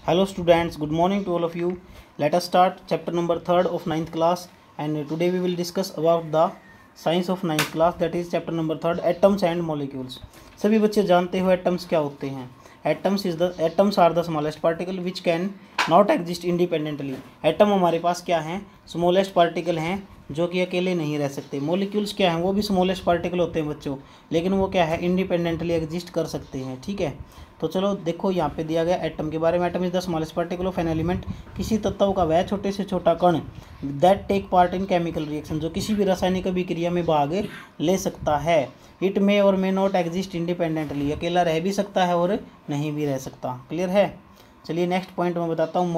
Hello students, good morning to all of you. Let us start chapter number 3rd of 9th class, and today we will discuss about the science of 9th class, that is chapter number 3rd, atoms and molecules. सभी बच्चे जानते हो atoms क्या होते हैं. Atoms are the smallest particle which can not exist independently. Atom हमारे पास क्या हैं, स्मॉलेस्ट पार्टिकल हैं जो कि अकेले नहीं रह सकते. मॉलिक्यूल्स क्या हैं, वो भी स्मॉलेस्ट पार्टिकल होते हैं बच्चों, लेकिन वो क्या है, इंडिपेंडेंटली एग्जिस्ट कर सकते हैं. ठीक है, तो चलो देखो यहाँ पे दिया गया एटम के बारे में. Atom is the smallest particle of an element. किसी तत्व का वह छोटे से छोटा कण that take part in chemical reaction, जो किसी भी रासायनिक अभिक्रिया में भाग ले सकता है. इट मे और मे नॉट एग्जिस्ट इंडिपेंडेंटली, अकेला रह भी सकता है और नहीं भी रह सकता. क्लियर है. चलिए नेक्स्ट पॉइंट मैं बताता हूँ.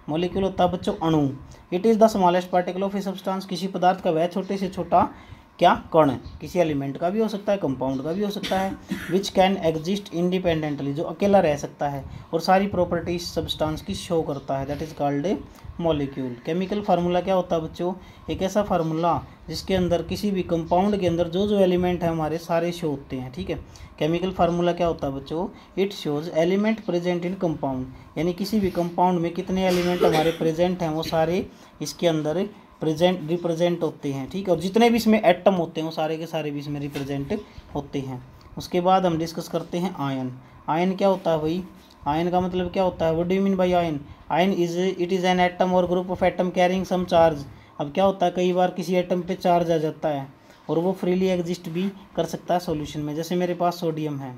मॉलिक्यूल होता है बच्चों अणु. It is the smallest particle of a substance. किसी पदार्थ का वह छोटे से छोटा क्या कण, किसी एलिमेंट का भी हो सकता है, कंपाउंड का भी हो सकता है. विच कैन एग्जिस्ट इंडिपेंडेंटली, जो अकेला रह सकता है और सारी प्रॉपर्टीज सब्सटेंस की शो करता है. That is called A molecule. Chemical formula क्या होता है बच्चों, एक ऐसा फार्मूला जिसके अंदर किसी भी कंपाउंड के अंदर जो एलिमेंट है हमारे सारे शो होते हैं. ठीक है, केमिकल फार्मूला क्या होता है बच्चों, it shows element present in compound, यानी किसी भी कंपाउंड में कितने एलिमेंट हमारे प्रेजेंट हैं वो सारे इसके अंदर रिप्रेजेंट होते हैं. ठीक है, और जितने भी इसमें एटम होते हैं वो सारे के सारे भी इसमें रिप्रेजेंट होते हैं. उसके बाद हम डिस्कस करते हैं आयन. आयन क्या होता है भाई, आयन का मतलब क्या होता है, what do you mean by ion. Ion it is an atom और group of atom carrying some charge. अब क्या होता है, कई बार किसी एटम पे चार्ज आ जाता है और वो फ्रीली एग्जिस्ट भी कर सकता है सॉल्यूशन में. जैसे मेरे पास सोडियम है.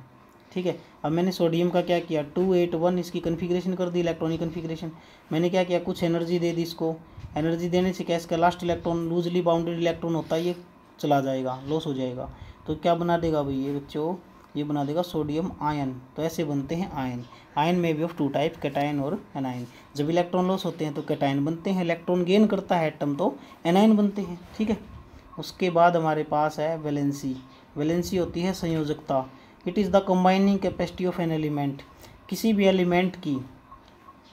ठीक है, अब मैंने सोडियम का क्या किया, 281 इसकी कन्फिग्रेशन कर दी, इलेक्ट्रॉनिक कन्फिग्रेशन. मैंने क्या किया, कुछ एनर्जी दे दी इसको. एनर्जी देने से क्या, इसका last electron loosely bounded electron होता है, ये चला जाएगा, लॉस हो जाएगा. तो क्या बना देगा भाई ये बच्चों, ये बना देगा सोडियम आयन. तो ऐसे बनते हैं आयन. आयन में भी ऑफ टू टाइप, कैटायन और एनायन. जब इलेक्ट्रॉन लॉस होते हैं तो कैटायन बनते हैं, इलेक्ट्रॉन गेन करता है एटम तो एनायन बनते हैं. ठीक है, उसके बाद हमारे पास है वैलेंसी. वैलेंसी होती है संयोजकता. It is the combining capacity of an element. किसी भी एलिमेंट की,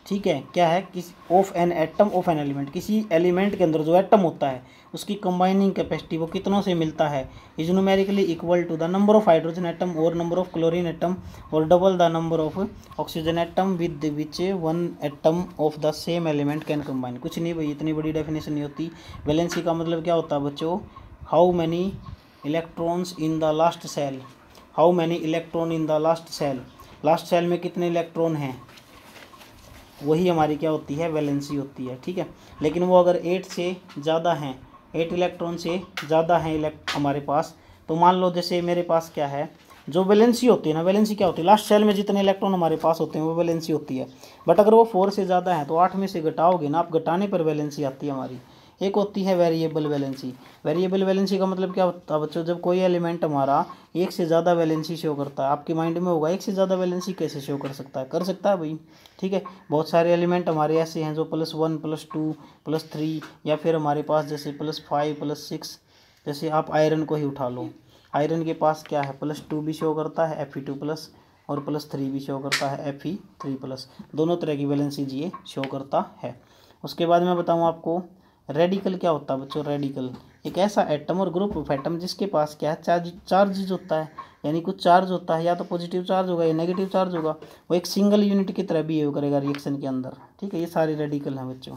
ठीक है, क्या है, किसी of an atom of an element, किसी एलिमेंट के अंदर जो एटम होता है उसकी कंबाइनिंग कैपेसिटी वो कितनों से मिलता है, is numerically equal to the number of hydrogen atom और नंबर ऑफ क्लोरीन एटम और double the number of oxygen atom with which one atom of the same element can combine. कुछ नहीं भाई, इतनी बड़ी डेफिनेशन नहीं होती. वैलेंसी का मतलब क्या होता है बच्चों, how many electrons in the last cell. How many electron in the last cell, last cell में कितने इलेक्ट्रॉन हैं, वही हमारी क्या होती है, वैलेंसी होती है. ठीक है, लेकिन वो अगर 8 से ज़्यादा हैं, 8 इलेक्ट्रॉन से ज़्यादा हैं हमारे पास, तो मान लो जैसे मेरे पास क्या है, जो वैलेंसी होती है ना, वैलेंसी क्या होती है, लास्ट सेल में जितने इलेक्ट्रॉन हमारे पास होते हैं वो वैलेंसी होती है. बट अगर वो 4 से ज़्यादा है तो 8 में से घटाओगे ना आप, घटाने पर वैलेंसी आती है हमारी. एक होती है वेरिएबल वैलेंसी. वेरिएबल वैलेंसी का मतलब क्या होता है बच्चों, जब कोई एलिमेंट हमारा एक से ज़्यादा वैलेंसी शो करता है. आपके माइंड में होगा एक से ज़्यादा वैलेंसी कैसे शो कर सकता है, कर सकता है भाई. ठीक है, बहुत सारे एलिमेंट हमारे ऐसे हैं जो +1 +2 +3, या फिर हमारे पास जैसे +5 +6. जैसे आप आयरन को ही उठा लो, आयरन के पास क्या है, +2 भी शो करता है Fe2+, और +3 भी शो करता है Fe3+. दोनों तरह की वैलेंसी ये शो करता है. उसके बाद मैं बताऊँ आपको रेडिकल क्या होता है बच्चों. रेडिकल एक ऐसा एटम और ग्रुप ऑफ एटम जिसके पास क्या है, चार्ज होता है, यानी कुछ चार्ज होता है, या तो पॉजिटिव चार्ज होगा या नेगेटिव चार्ज होगा. वो एक सिंगल यूनिट की तरह बिहेव करेगा रिएक्शन के अंदर. ठीक है, ये सारे रेडिकल हैं बच्चों.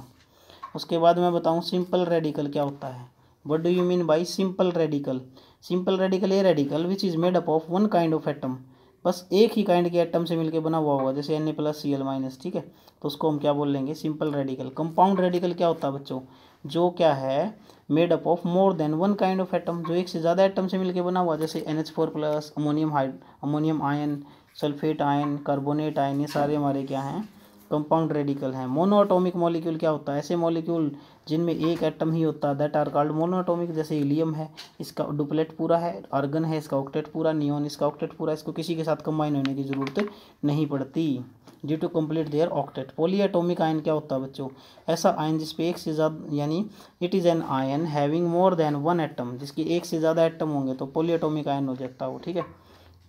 उसके बाद मैं बताऊँ सिंपल रेडिकल क्या होता है. What do you mean by simple radical. Simple radical a radical which is made up of one kind of atom. बस एक ही काइंड के एटम से मिलकर बना हुआ होगा, जैसे Na+Cl-. ठीक है, तो उसको हम क्या बोल लेंगे, सिंपल रेडिकल. कंपाउंड रेडिकल क्या होता है बच्चों, जो क्या है, made up of more than one kind of atom, जो एक से ज़्यादा एटम से मिलकर बना हुआ, जैसे NH4+, ammonium ion, sulphate ion, carbonate ion, ये सारे हमारे क्या हैं, कंपाउंड रेडिकल हैं. मोनोएटॉमिक मॉलिक्यूल क्या होता है, ऐसे मॉलिक्यूल जिनमें एक एटम ही होता है, दैट आर कॉल्ड मोनोएटॉमिक. जैसे हीलियम है, इसका डुप्लेट पूरा है, आर्गन है, इसका ऑक्टेट पूरा, नियॉन इसका ऑक्टेट पूरा, इसको किसी के साथ कंबाइन होने की ज़रूरत नहीं पड़ती due to complete their octet. Polyatomic ion क्या होता है बच्चों, ऐसा आयन जिसपे एक से ज़्यादा, यानी it is an ion having more than one atom, जिसकी एक से ज़्यादा एटम होंगे तो पॉलीएटॉमिक आयन हो जाता है वो. ठीक है,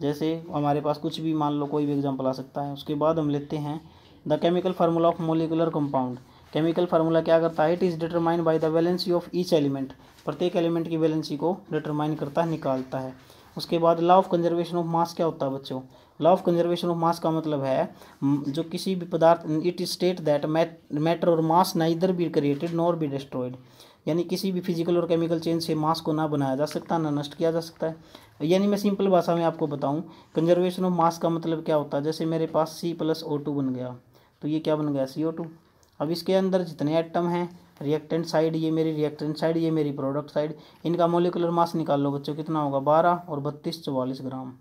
जैसे हमारे पास कुछ भी, मान लो कोई भी एग्जाम्पल आ सकता है. उसके बाद हम लेते हैं the chemical formula of molecular compound. Chemical formula क्या करता है, it is determined by the valency of each element. प्रत्येक एलिमेंट की वैलेंसी को डिटरमाइन करता है, निकालता है. उसके बाद law of conservation of mass क्या होता है बच्चों? Law of conservation of mass का मतलब है जो किसी भी पदार्थ, it is state that matter और mass neither be created nor be destroyed, यानी किसी भी फिजिकल और केमिकल चेंज से मास को ना बनाया जा सकता ना नष्ट किया जा सकता है। यानी मैं सिंपल भाषा में आपको बताऊं, कंजर्वेशन ऑफ मास का मतलब क्या होता है, जैसे मेरे पास C+O2 बन गया, तो ये क्या बन गया? CO2। अब इसके अंदर जितने एटम हैं, रिएक्टेंट साइड ये मेरी रिएक्टेंट साइड, ये मेरी प्रोडक्ट साइड, इनका मोलिकुलर मास निकाल लो बच्चों, कितना होगा? 12 और 32 44 ग्राम,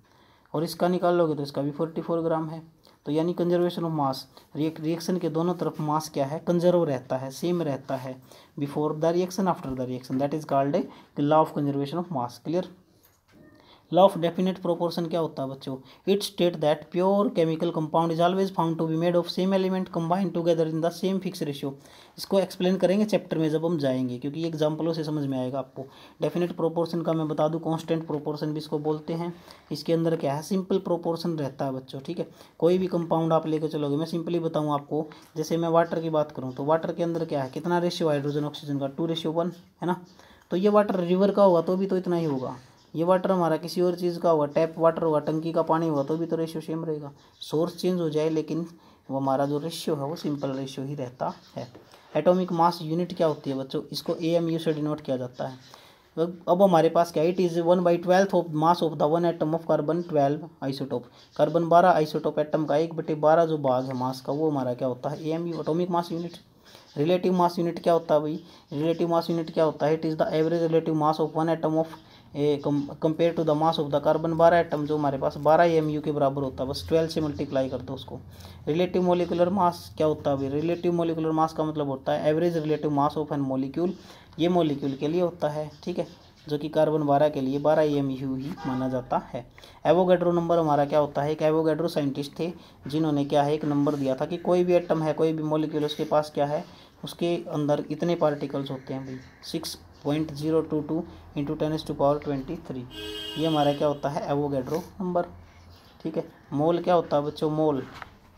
और इसका निकाल लोगे तो इसका भी 44 ग्राम है। तो यानी कंजर्वेशन ऑफ मास, रिएक्शन के दोनों तरफ मास क्या है? कंजर्व रहता है, सेम रहता है, before the reaction after the reaction, that is called a law of conservation of mass. Clear? Law of definite proportion क्या होता है बच्चों? It state that pure chemical compound is always found to be made of same element combined together in the same fix ratio. इसको explain करेंगे chapter में जब हम जाएंगे, क्योंकि एग्जाम्पलों से समझ में आएगा आपको। डेफिनेट प्रोपोर्शन का मैं बता दूं, कांस्टेंट प्रोपोर्शन भी इसको बोलते हैं। इसके अंदर क्या है? सिंपल प्रोपोर्शन रहता है बच्चों, ठीक है। कोई भी कंपाउंड आप लेकर चलोगे, मैं सिंपली बताऊँ आपको, जैसे मैं वाटर की बात करूँ तो वाटर के अंदर क्या है? कितना रेशियो हाइड्रोजन ऑक्सीजन का? 2:1 है ना। तो ये वाटर रिवर का होगा तो भी तो इतना ही होगा, ये वाटर हमारा किसी और चीज़ का होगा, टैप वाटर होगा, टंकी का पानी होगा तो भी तो रेशियो सेम रहेगा। सोर्स चेंज हो जाए लेकिन वो हमारा जो रेशियो है वो सिंपल रेशियो ही रहता है। एटॉमिक मास यूनिट क्या होती है बच्चों? इसको AMU से डिनोट किया जाता है। अब हमारे पास क्या? It is 1/12 of mass of the one atom of carbon 12 isotope. Carbon 12 isotope atom का 1/12 जो भाग है मास का, वो हमारा क्या होता है? AMU, atomic mass unit. Relative mass unit क्या होता है भाई? रिलेटिव मास यूनिट क्या होता है? It is the average relative mass of one atom of compare to the mass of the carbon 12 atom, जो हमारे पास 12 AMU के बराबर होता है, बस 12 से मल्टीप्लाई कर दो उसको। रिलेटिव मोलिकुलर मास क्या होता है भाई? रिलेटिव मोलिकुलर मास का मतलब होता है average relative mass of an molecule, ये मोलिक्यूल के लिए होता है, ठीक है, जो कि कार्बन 12 के लिए 12 AMU ही माना जाता है। एवोगैड्रो नंबर हमारा क्या होता है? एक एवोगैड्रो साइंटिस्ट थे जिन्होंने क्या है, एक नंबर दिया था कि कोई भी एटम है, कोई भी मोलिक्यूल, उसके पास क्या है, उसके अंदर इतने पार्टिकल्स होते हैं भाई, 6.022 इंटू 10⁻23। ये हमारा क्या होता है? एवोगैड्रो नंबर, ठीक है। मोल क्या होता है बच्चों? Mole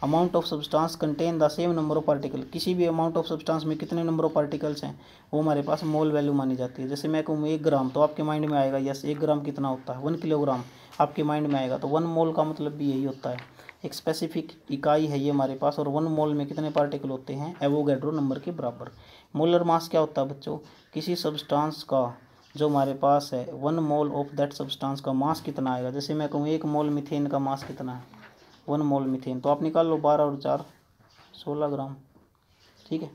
amount of substance contain the same number of particle, किसी भी अमाउंट ऑफ सब्सटेंस में कितने नंबर ऑफ पार्टिकल्स हैं वो हमारे पास मोल वैल्यू मानी जाती है। जैसे मैं कहूँ 1 ग्राम, तो आपके माइंड में आएगा यस 1 ग्राम कितना होता है? 1 किलोग्राम आपके माइंड में आएगा, तो 1 मोल का मतलब भी यही होता है, एक स्पेसिफिक इकाई है ये हमारे पास, और 1 मोल में कितने पार्टिकल होते हैं? एवोगैड्रो नंबर के बराबर। मोलर मास क्या होता है बच्चों? किसी सब्सटेंस का जो हमारे पास है 1 मोल ऑफ दैट सब्सटेंस का मास कितना आएगा। जैसे मैं कहूँ 1 मोल मीथेन का मास कितना है? 1 मोल मीथेन, तो आप निकाल लो 12 और 4 16 ग्राम, ठीक है,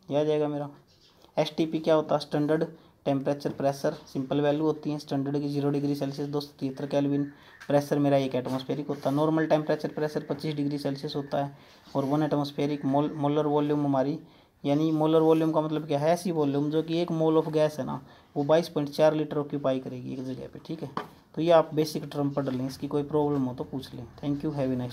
यह आ जाएगा मेरा। STP क्या होता है? Standard temperature pressure, simple value होती है स्टैंडर्ड की 0 डिग्री सेल्सियस 273 केल्विन। प्रेशर मेरा 1 एटमॉस्फेरिक होता है। Normal temperature pressure 25 degree Celsius होता है, और 1 एटमॉस्फेरिक। मोलर वॉल्यूम हमारी, यानी मोलर वॉल्यूम का मतलब क्या है? ऐसी वॉल्यूम जो कि 1 मोल ऑफ गैस है ना, वो 22.4 लीटर ऑक्यूपाई करेगी एक जगह पे, ठीक है। तो ये आप बेसिक टर्म पढ़ लें, इसकी कोई प्रॉब्लम हो तो पूछ लें। Thank you, have a nice.